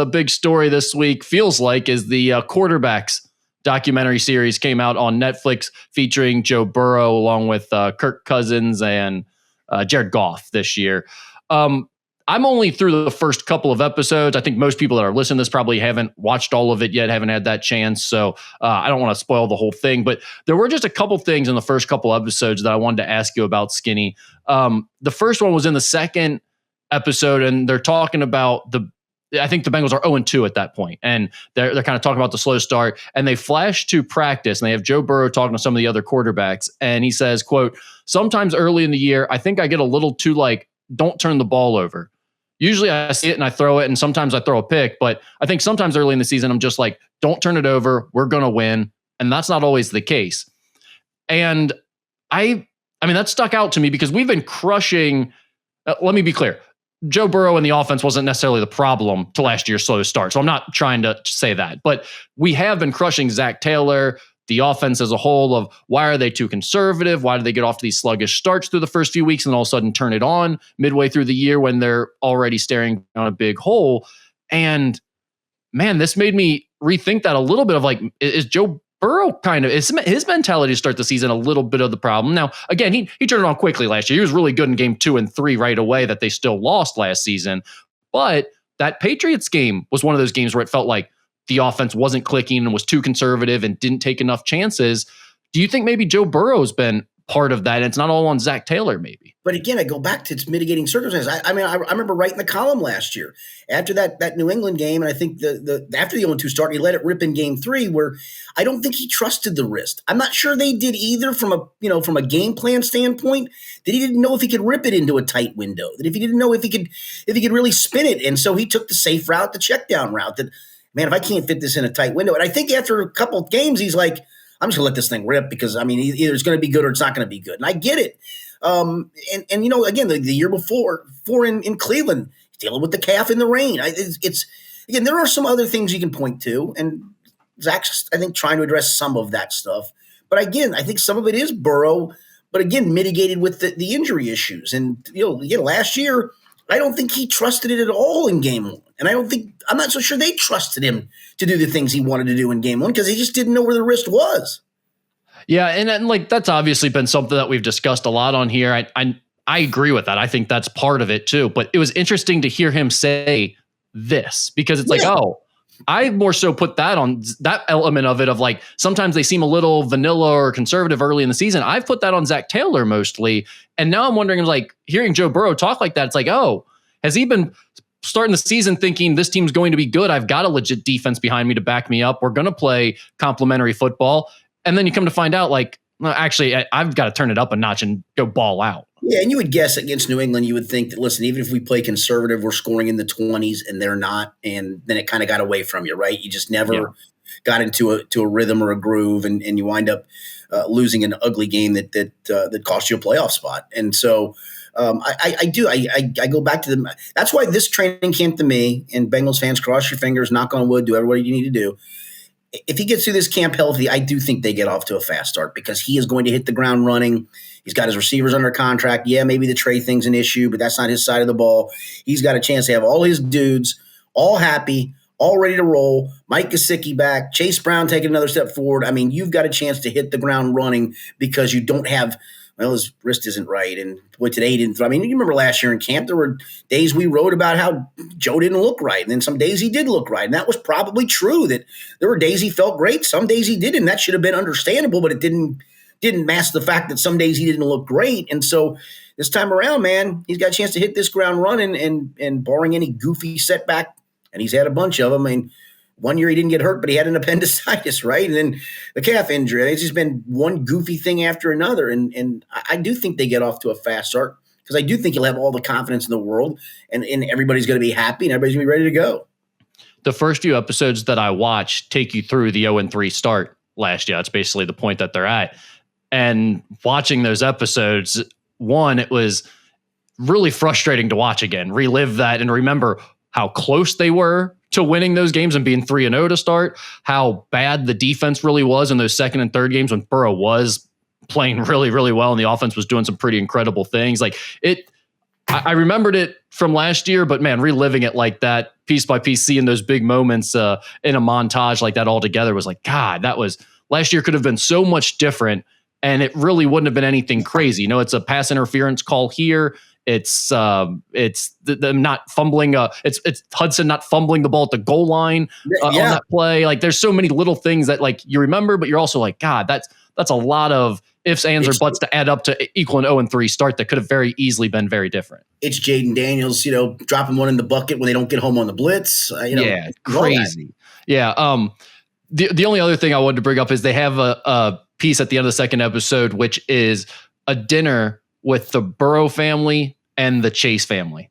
a big story this week, feels like, is the quarterbacks documentary series came out on Netflix featuring Joe Burrow along with Kirk Cousins and Jared Goff this year. I'm only through the first couple of episodes. I think most people that are listening to this probably haven't watched all of it yet, haven't had that chance. So I don't want to spoil the whole thing. But there were just a couple things in the first couple episodes that I wanted to ask you about, Skinny. The first one was in the second episode, and they're talking about I think the Bengals are 0-2 at that point, and they're kind of talking about the slow start, and they flash to practice, and they have Joe Burrow talking to some of the other quarterbacks, and he says, quote, "Sometimes early in the year, I think I get a little too don't turn the ball over. Usually I see it and I throw it, and sometimes I throw a pick, but I think sometimes early in the season, I'm just like, don't turn it over. We're going to win." And that's not always the case. And I mean, that stuck out to me because we've been crushing. Let me be clear. Joe Burrow and the offense wasn't necessarily the problem to last year's slow start. So I'm not trying to say that, but we have been crushing Zach Taylor, the offense as a whole, of why are they too conservative? Why do they get off to these sluggish starts through the first few weeks and then all of a sudden turn it on midway through the year when they're already staring down a big hole? And man, this made me rethink that a little bit of is Joe Burrow is his mentality to start the season a little bit of the problem? Now, again, he turned it on quickly last year. He was really good in game 2 and 3 right away that they still lost last season. But that Patriots game was one of those games where it felt like the offense wasn't clicking and was too conservative and didn't take enough chances. Do you think maybe Joe Burrow's been part of that, and it's not all on Zach Taylor maybe? But again, I go back to its mitigating circumstances. I mean, I remember writing the column last year after that New England game, and I think after the 0-2 start, he let it rip in game 3, where I don't think he trusted the wrist. I'm not sure they did either from a game plan standpoint. That he didn't know if he could rip it into a tight window. That if he didn't know if he could really spin it, and so he took the safe route, the check down route. That, man, if I can't fit this in a tight window, and I think after a couple of games, he's like, I'm just gonna let this thing rip because I mean, either it's going to be good or it's not going to be good, and I get it. And again, the year before in Cleveland, dealing with the calf in the rain. It's again, there are some other things you can point to, and Zach's, I think, trying to address some of that stuff. But again, I think some of it is Burrow, but again, mitigated with the injury issues. And again, last year, I don't think he trusted it at all in game 1. And I'm not so sure they trusted him to do the things he wanted to do in game 1 because he just didn't know where the wrist was. Yeah, and that's obviously been something that we've discussed a lot on here. I agree with that. I think that's part of it too. But it was interesting to hear him say this because it's I more so put that on that element of it of sometimes they seem a little vanilla or conservative early in the season. I've put that on Zach Taylor mostly. And now I'm wondering, hearing Joe Burrow talk like that, it's has he been starting the season thinking this team's going to be good? I've got a legit defense behind me to back me up. We're going to play complementary football. And then you come to find out, actually, I've got to turn it up a notch and go ball out. Yeah, and you would guess against New England, you would think that, listen, even if we play conservative, we're scoring in the 20s, and they're not. And then it kind of got away from you, right? You just never got into a rhythm or a groove, and you wind up losing an ugly game that cost you a playoff spot. And so I go back to them. That's why this training camp to me, and Bengals fans, cross your fingers, knock on wood, do everybody you need to do. If he gets through this camp healthy, I do think they get off to a fast start because he is going to hit the ground running. He's got his receivers under contract. Yeah, maybe the Trey thing's an issue, but that's not his side of the ball. He's got a chance to have all his dudes all happy, all ready to roll. Mike Gesicki back, Chase Brown taking another step forward. I mean, you've got a chance to hit the ground running because you don't have – well, his wrist isn't right. And today he didn't – I mean, you remember last year in camp, there were days we wrote about how Joe didn't look right. And then some days he did look right. And that was probably true, that there were days he felt great. Some days he didn't. That should have been understandable, but it didn't mask the fact that some days he didn't look great. And so this time around, man, he's got a chance to hit this ground running and barring any goofy setback, and he's had a bunch of them. I mean, one year he didn't get hurt, but he had an appendicitis, right? And then the calf injury. It's just been one goofy thing after another. And I do think they get off to a fast start because I do think he'll have all the confidence in the world and everybody's going to be happy and everybody's going to be ready to go. The first few episodes that I watched take you through the 0-3 start last year. That's basically the point that they're at. And watching those episodes, one, it was really frustrating to watch again, relive that and remember how close they were to winning those games and being 3-0 to start, how bad the defense really was in those second and third games when Burrow was playing really, really well and the offense was doing some pretty incredible things. I remembered it from last year, but man, reliving it like that, piece by piece, seeing those big moments in a montage like that all together was like, God, that was last year could have been so much different, and it really wouldn't have been anything crazy. You know, it's a pass interference call here. It's them not fumbling. It's Hudson not fumbling the ball at the goal line on that play. Like, there's so many little things that like you remember, but you're also like, God, that's a lot of ifs, ands, or buts to add up to equal an 0-3 start that could have very easily been very different. It's Jaden Daniels, dropping one in the bucket when they don't get home on the blitz. Yeah, crazy. Yeah. The only other thing I wanted to bring up is they have a piece at the end of the second episode, which is a dinner with the Burrow family and the Chase family.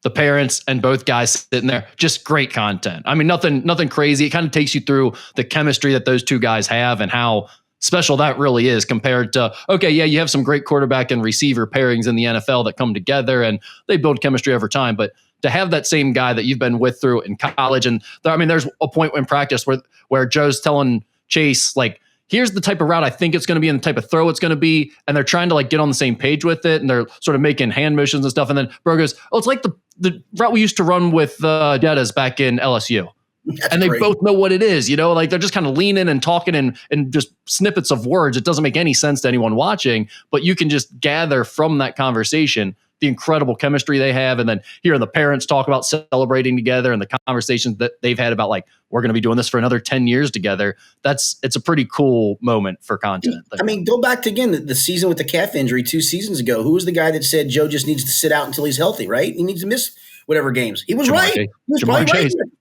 The parents and both guys sitting there, just great content. I mean, nothing crazy. It kind of takes you through the chemistry that those two guys have and how special that really is compared to, okay, yeah, you have some great quarterback and receiver pairings in the NFL that come together and they build chemistry over time. But to have that same guy that you've been with through in college, and there's a point in practice where Joe's telling Chase, like, here's the type of route I think it's going to be and the type of throw it's going to be. And they're trying to like get on the same page with it. And they're sort of making hand motions and stuff. And then Burrow goes, oh, it's like the route we used to run with Jettas back in LSU. That's and they great. both know what it is, like they're just kind of leaning and talking and just snippets of words. It doesn't make any sense to anyone watching, but you can just gather from that conversation the incredible chemistry they have. And then hearing the parents talk about celebrating together and the conversations that they've had about like, we're going to be doing this for another 10 years together. It's a pretty cool moment for content. I mean, go back to, again, the season with the calf injury 2 seasons ago. Who was the guy that said Joe just needs to sit out until he's healthy, right? He needs to miss whatever games. He was right. He was probably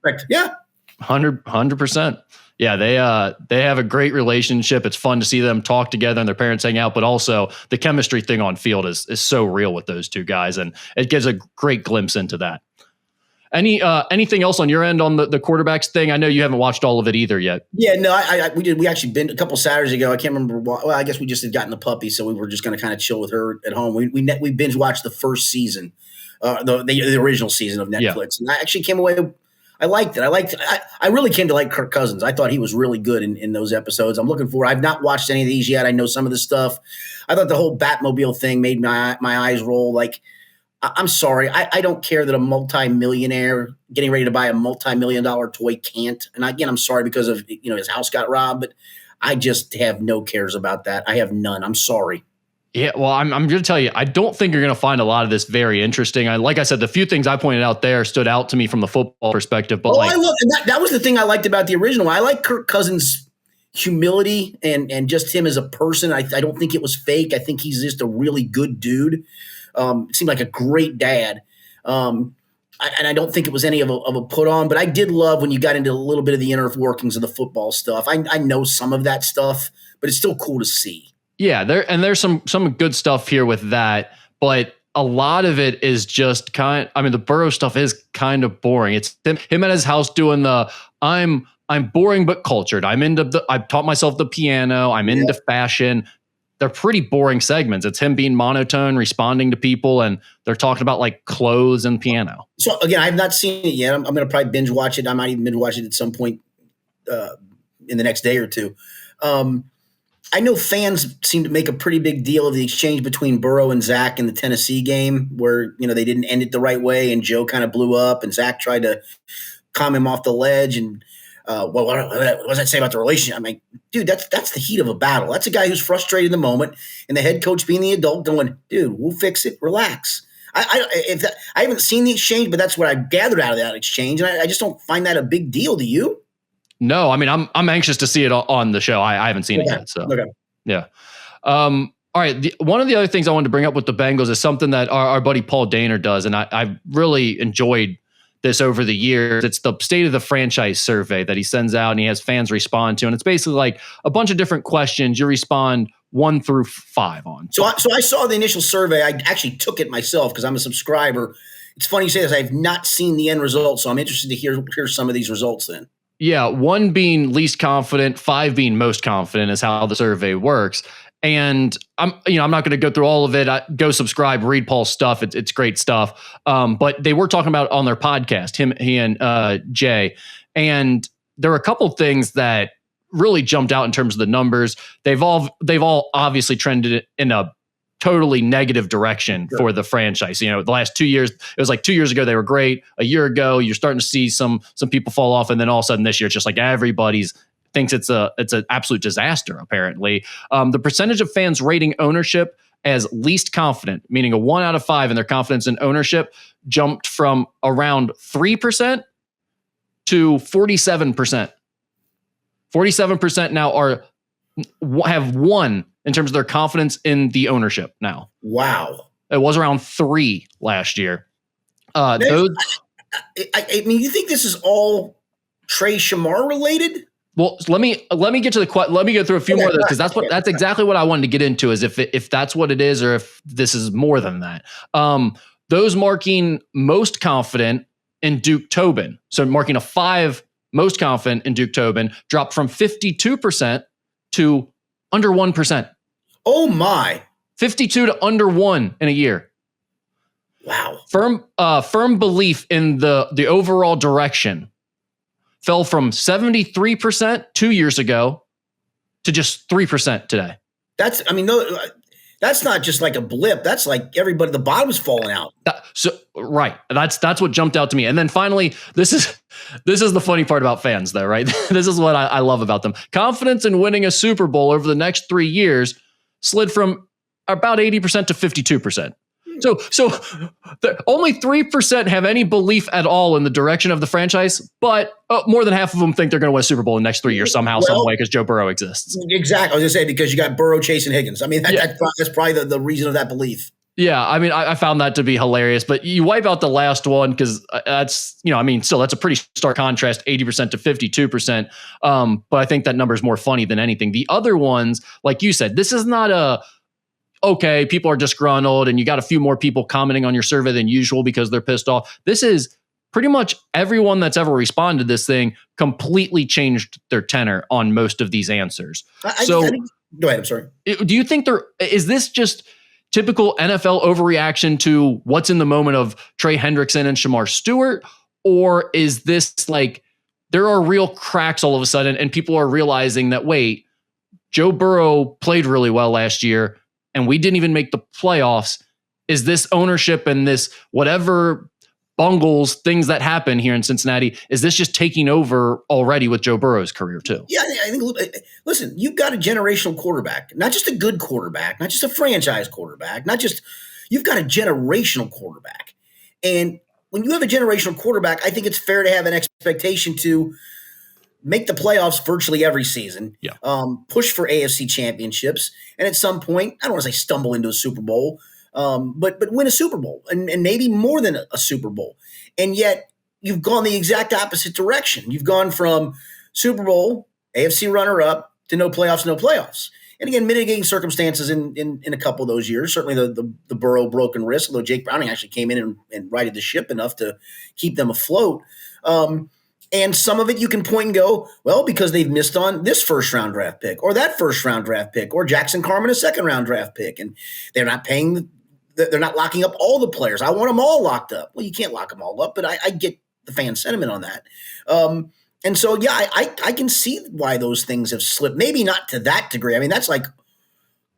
right. Yeah. 100%. Yeah, they have a great relationship. It's fun to see them talk together and their parents hang out, but also the chemistry thing on field is so real with those two guys, and it gives a great glimpse into that. Anything else on your end on the quarterbacks thing? I know you haven't watched all of it either yet. Yeah, no, we did. We actually been a couple Saturdays ago. I can't remember. Well, I guess we just had gotten the puppy, so we were just going to kind of chill with her at home. We binge watched the first season, the original season of Netflix, and I actually came away. I liked it. I really came to like Kirk Cousins. I thought he was really good in those episodes. I'm looking forward. I've not watched any of these yet. I know some of the stuff. I thought the whole Batmobile thing made my eyes roll. Like, I'm sorry. I don't care that a multi-millionaire getting ready to buy a multi-million-dollar toy can't. And again, I'm sorry because of his house got robbed, but I just have no cares about that. I have none. I'm sorry. Yeah, well, I'm going to tell you, I don't think you're going to find a lot of this very interesting. Like I said, the few things I pointed out there stood out to me from the football perspective. But I love that was the thing I liked about the original. I like Kirk Cousins' humility and just him as a person. I don't think it was fake. I think he's just a really good dude. Seemed like a great dad. And I don't think it was any of a put on, but I did love when you got into a little bit of the inner workings of the football stuff. I know some of that stuff, but it's still cool to see. Yeah, there's some good stuff here with that, but a lot of it is just the Burrow stuff is kind of boring. It's him at his house doing I'm boring but cultured. I've taught myself the piano. I'm into fashion. They're pretty boring segments. It's him being monotone, responding to people, and they're talking about like clothes and piano. So again, I've not seen it yet. I'm going to probably binge watch it. I might even binge watch it at some point in the next day or two. I know fans seem to make a pretty big deal of the exchange between Burrow and Zach in the Tennessee game where, they didn't end it the right way and Joe kind of blew up and Zach tried to calm him off the ledge. And what does that say about the relationship? I'm like, dude, that's the heat of a battle. That's a guy who's frustrated in the moment and the head coach being the adult going, dude, we'll fix it. Relax. I haven't seen the exchange, but that's what I gathered out of that exchange. And I just don't find that a big deal. Do you? No, I mean, I'm anxious to see it on the show. I haven't seen it yet. So, yeah. All right. One of the other things I wanted to bring up with the Bengals is something that our buddy Paul Dehner does. And I've really enjoyed this over the years. It's the state of the franchise survey that he sends out and he has fans respond to. And it's basically like a bunch of different questions. You respond 1 through 5 on. So I saw the initial survey. I actually took it myself because I'm a subscriber. It's funny you say this. I've not seen the end result. So I'm interested to hear some of these results then. Yeah, 1 being least confident, 5 being most confident is how the survey works. And I'm not going to go through all of it. Go subscribe, read Paul's stuff. It's great stuff. But they were talking about on their podcast, he and Jay, and there were a couple of things that really jumped out in terms of the numbers. They've all obviously trended in a totally negative direction for the franchise. The last 2 years, it was like 2 years ago they were great. A year ago, you're starting to see some people fall off, and then all of a sudden this year, it's just like everybody's thinks it's an absolute disaster. Apparently, the percentage of fans rating ownership as least confident, meaning a 1 out of 5 in their confidence in ownership, jumped from around 3% to 47%. 47% now have 1 in terms of their confidence in the ownership now. Wow. It was around 3 last year. I mean, you think this is all Trey Shamar related? Well, let me get to let me go through a few more of those, because that's exactly what I wanted to get into, is if that's what it is or if this is more than that. Those marking most confident in Duke Tobin, so marking a 5 most confident in Duke Tobin, dropped from 52% to under 1%. Oh my! 52 to under 1 in a year. Wow. Firm belief in the overall direction fell from 73% 2 years ago to just 3% today. That's not just like a blip. That's like everybody, the bottom's falling out. Right. That's what jumped out to me. And then finally, this is the funny part about fans, though, right? This is what I love about them. Confidence in winning a Super Bowl over the next 3 years slid from about 80% to 52%. So only 3% have any belief at all in the direction of the franchise, but more than half of them think they're going to win a Super Bowl in the next 3 years somehow, some way, because Joe Burrow exists. Exactly. I was going to say, because you got Burrow, Chase, and Higgins. I mean, that's probably the reason of that belief. Yeah, I mean, I found that to be hilarious, but you wipe out the last one because that's, still that's a pretty stark contrast, 80% to 52%. But I think that number is more funny than anything. The other ones, like you said, this is not okay, people are disgruntled and you got a few more people commenting on your survey than usual because they're pissed off. This is pretty much everyone that's ever responded to this thing completely changed their tenor on most of these answers. Go ahead, I'm sorry. Do you think is this just typical NFL overreaction to what's in the moment of Trey Hendrickson and Shamar Stewart? Or is this like there are real cracks all of a sudden and people are realizing that, wait, Joe Burrow played really well last year and we didn't even make the playoffs? Is this ownership and this whatever bungles things that happen here in Cincinnati, is this just taking over already with Joe Burrow's career too? Yeah, I think, listen, you've got a generational quarterback, not just a good quarterback, not just a franchise quarterback, you've got a generational quarterback. And when you have a generational quarterback, I think it's fair to have an expectation to make the playoffs virtually every season, push for AFC championships, and at some point, I don't want to say stumble into a Super Bowl, but win a Super Bowl and maybe more than a Super Bowl. And yet you've gone the exact opposite direction. You've gone from Super Bowl, AFC runner-up, to no playoffs. And again, mitigating circumstances in a couple of those years, certainly the Burrow broken wrist, although Jake Browning actually came in and righted the ship enough to keep them afloat. And some of it you can point and go, well, because they've missed on this first-round draft pick or that first-round draft pick or Jackson Carman, a second-round draft pick, and they're not locking up all the players. I want them all locked up. Well, you can't lock them all up, but I get the fan sentiment on that. And so, yeah, I can see why those things have slipped. Maybe not to that degree. I mean, that's like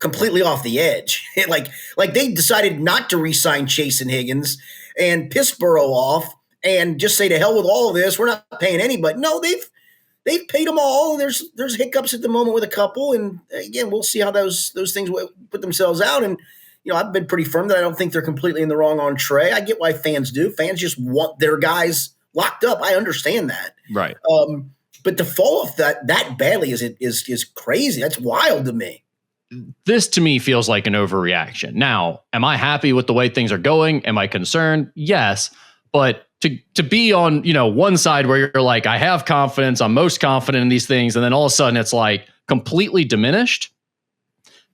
completely off the edge. like they decided not to re-sign Chase and Higgins and piss Burrow off and just say to hell with all of this. We're not paying anybody. No, they've paid them all. There's hiccups at the moment with a couple, and again, we'll see how those things put themselves out. And I've been pretty firm that I don't think they're completely in the wrong on Trey. I get why fans do. Fans just want their guys locked up. I understand that. Right. But to fall off that badly is crazy. That's wild to me. This to me feels like an overreaction. Now, am I happy with the way things are going? Am I concerned? Yes. But to be on, one side where you're like, I have confidence, I'm most confident in these things, and then all of a sudden it's like completely diminished.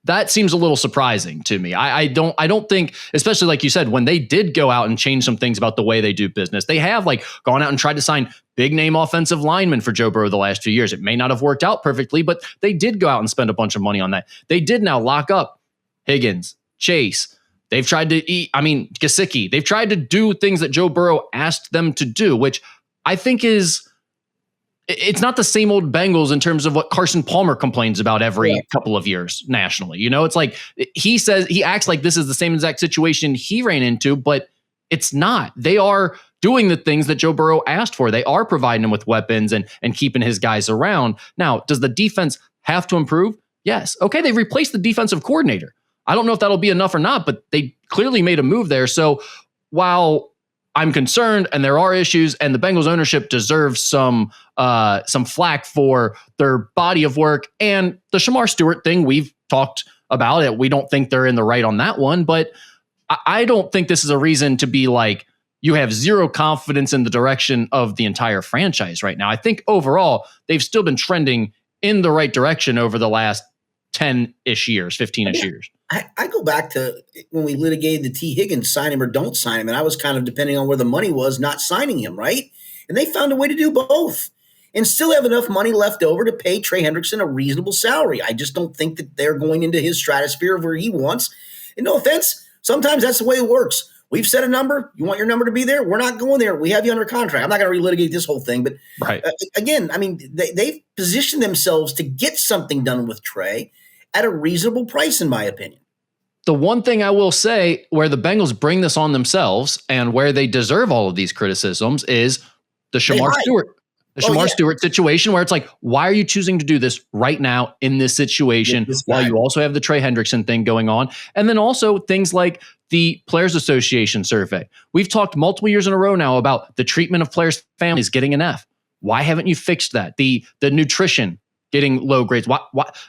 That seems a little surprising to me. I don't think, especially like you said, when they did go out and change some things about the way they do business, they have like gone out and tried to sign big name offensive linemen for Joe Burrow the last few years. It may not have worked out perfectly, but they did go out and spend a bunch of money on that. They did now lock up Higgins, Chase. They've tried to Gesicki. They've tried to do things that Joe Burrow asked them to do, which I think is it's not the same old Bengals in terms of what Carson Palmer complains about every couple of years nationally. It's like he acts like this is the same exact situation he ran into, but it's not. They are doing the things that Joe Burrow asked for. They are providing him with weapons and keeping his guys around. Now, does the defense have to improve? Yes. Okay, they've replaced the defensive coordinator. I don't know if that'll be enough or not, but they clearly made a move there. So while I'm concerned and there are issues and the Bengals ownership deserves some flack for their body of work and the Shamar Stewart thing, we've talked about it. We don't think they're in the right on that one, but I don't think this is a reason to be like, you have zero confidence in the direction of the entire franchise right now. I think overall, they've still been trending in the right direction over the last 10-ish years, 15-ish years. I go back to when we litigated the T. Higgins, sign him or don't sign him, and I was kind of depending on where the money was, not signing him, right? And they found a way to do both and still have enough money left over to pay Trey Hendrickson a reasonable salary. I just don't think that they're going into his stratosphere of where he wants. And no offense, sometimes that's the way it works. We've set a number. You want your number to be there? We're not going there. We have you under contract. I'm not going to relitigate this whole thing. But again, I mean, they've positioned themselves to get something done with Trey at a reasonable price, in my opinion. The one thing I will say where the Bengals bring this on themselves and where they deserve all of these criticisms is the Shamar Stewart situation, where it's like, why are you choosing to do this right now in this situation while you also have the Trey Hendrickson thing going on? And then also things like the Players Association survey. We've talked multiple years in a row now about the treatment of players' families getting an F. Why haven't you fixed that? The nutrition getting low grades. Why?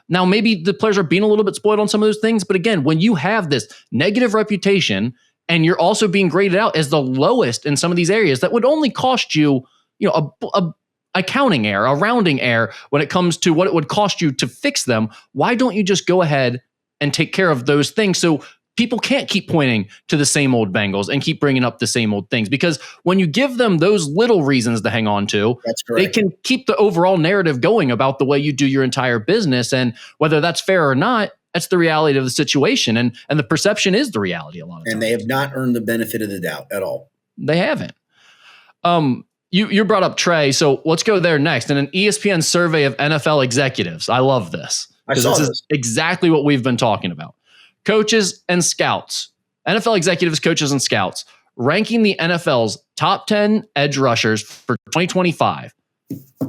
Now, maybe the players are being a little bit spoiled on some of those things. But again, when you have this negative reputation and you're also being graded out as the lowest in some of these areas, that would only cost you, a counting error, a rounding error when it comes to what it would cost you to fix them. Why don't you just go ahead and take care of those things so people can't keep pointing to the same old Bengals and keep bringing up the same old things? Because when you give them those little reasons to hang on to, they can keep the overall narrative going about the way you do your entire business. And whether that's fair or not, that's the reality of the situation. And the perception is the reality a lot of times. And they have not earned the benefit of the doubt at all. They haven't. You brought up Trey, so let's go there next. In an ESPN survey of NFL executives, I love this, because this is exactly what we've been talking about. Coaches and scouts, NFL executives, coaches, and scouts, ranking the NFL's top 10 edge rushers for 2025.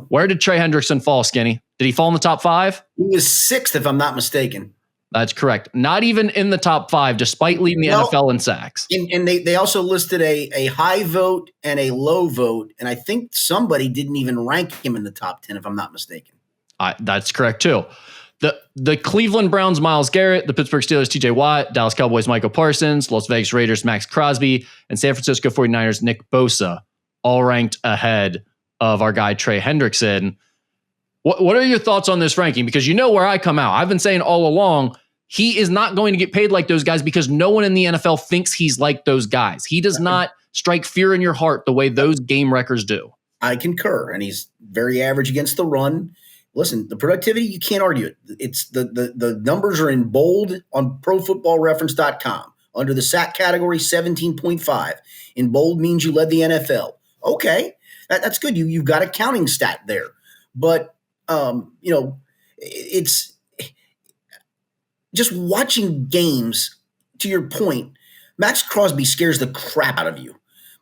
Where did Trey Hendrickson fall, Skinny? Did he fall in the top 5? He was 6th, if I'm not mistaken. That's correct. Not even in the top 5, despite leading the NFL in sacks. And they also listed a high vote and a low vote, and I think somebody didn't even rank him in the top 10, if I'm not mistaken. That's correct, too. The Cleveland Browns, Myles Garrett, the Pittsburgh Steelers, TJ Watt, Dallas Cowboys, Michael Parsons, Las Vegas Raiders, Max Crosby, and San Francisco 49ers, Nick Bosa, all ranked ahead of our guy, Trey Hendrickson. What are your thoughts on this ranking? Because you know where I come out. I've been saying all along, he is not going to get paid like those guys because no one in the NFL thinks he's like those guys. He does not strike fear in your heart the way those game wreckers do. I concur, and he's very average against the run. Listen, the productivity, you can't argue it. It's the numbers are in bold on ProFootballReference.com. Under the sack category, 17.5. In bold means you led the NFL. Okay, that's good. You've got a counting stat there. But, it's just watching games, to your point, Max Crosby scares the crap out of you.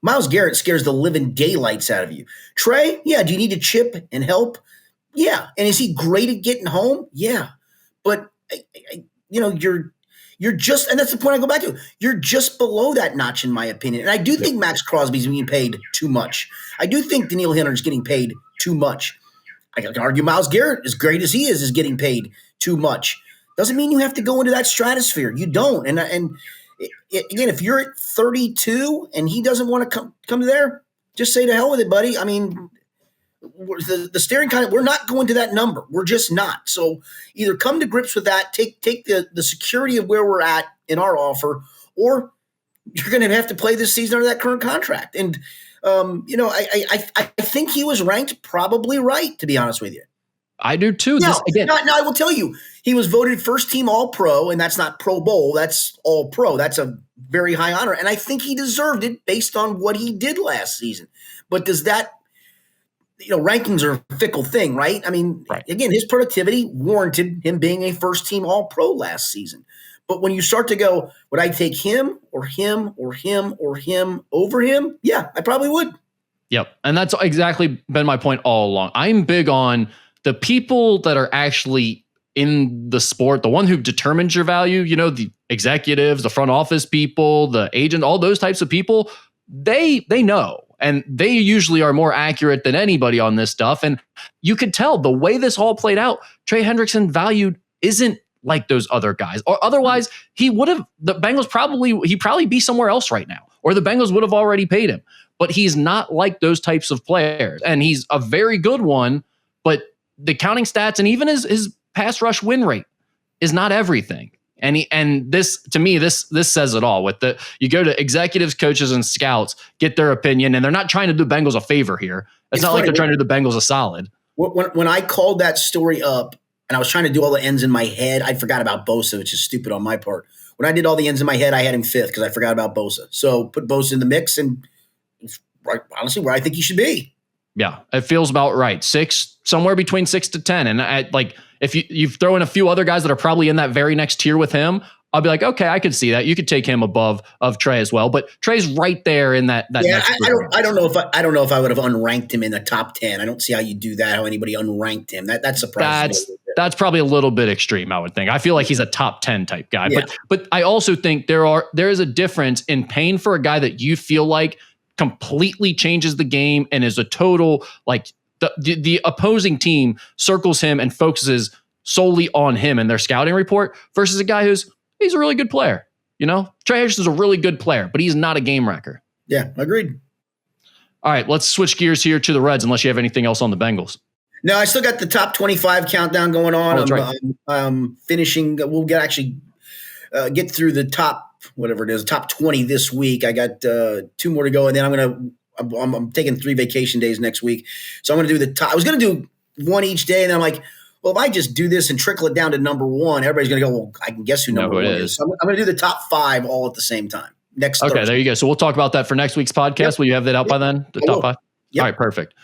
Myles Garrett scares the living daylights out of you. Trey, yeah, do you need to chip and help? Yeah. And is he great at getting home? Yeah. But, you're just, and that's the point I go back to, you're just below that notch, in my opinion. And I do think Max Crosby's being paid too much. I do think Danielle Hunter's getting paid too much. I can argue Myles Garrett, as great as he is getting paid too much. Doesn't mean you have to go into that stratosphere. You don't. And again, if you're at 32 and he doesn't want to come there, just say to hell with it, buddy. I mean, the steering we're not going to that number. We're just not. So either come to grips with that, take the security of where we're at in our offer, or you're going to have to play this season under that current contract. And, I think he was ranked probably right, to be honest with you. I do too. Now, I will tell you, he was voted first team All-Pro, and that's not Pro Bowl. That's All-Pro. That's a very high honor. And I think he deserved it based on what he did last season. But does that rankings are a fickle thing, right? I mean, Right. again, his productivity warranted him being a first-team All-Pro last season. But when you start to go, would I take him or him or him or him over him? Yeah, I probably would. Yep. And that's exactly been my point all along. I'm big on the people that are actually in the sport, the one who determines your value, the executives, the front office people, the agent, all those types of people, they know. And they usually are more accurate than anybody on this stuff. And you could tell the way this all played out, Trey Hendrickson valued isn't like those other guys. Or otherwise, the Bengals probably be somewhere else right now. Or the Bengals would have already paid him. But he's not like those types of players. And he's a very good one, but the counting stats and even his pass rush win rate is not everything. And this, to me, this says it all. You go to executives, coaches, and scouts, get their opinion, and they're not trying to do Bengals a favor here. It's not funny, like they're trying to do the Bengals a solid. When I called that story up, and I was trying to do all the ends in my head, I forgot about Bosa, which is stupid on my part. When I did all the ends in my head, I had him 5th because I forgot about Bosa. So put Bosa in the mix, and honestly, where I think he should be. Yeah, it feels about right. 6, somewhere between 6 to 10. And if you throw in a few other guys that are probably in that very next tier with him, I'll be like, okay, I could see that. You could take him above of Trey as well, but Trey's right there in that. Yeah, I don't know if I would have unranked him in the top 10. I don't see how you do that. How anybody unranked him? That surprises me. That's probably a little bit extreme, I would think. I feel like he's a top 10 type guy, but I also think there is a difference in paying for a guy that you feel like completely changes the game and is a total the opposing team circles him and focuses solely on him in their scouting report versus a guy he's a really good player. Trey Hendrickson's a really good player, but he's not a game wrecker. Yeah, agreed. All right, let's switch gears here to the Reds unless you have anything else on the Bengals. No, I still got the top 25 countdown going on. Oh, that's right. I'm finishing. We'll get through the top, whatever it is, top 20 this week. I got 2 more to go, and then I'm taking 3 vacation days next week. So I'm going to do the top. I was going to do 1 each day, and then I'm like, well, if I just do this and trickle it down to number 1, everybody's going to go, well, I can guess who number 1 is. So I'm going to do the top 5 all at the same time. Okay, Thursday. There you go. So we'll talk about that for next week's podcast. Yep. Will you have that out by then? The top 5? Yep. All right, perfect.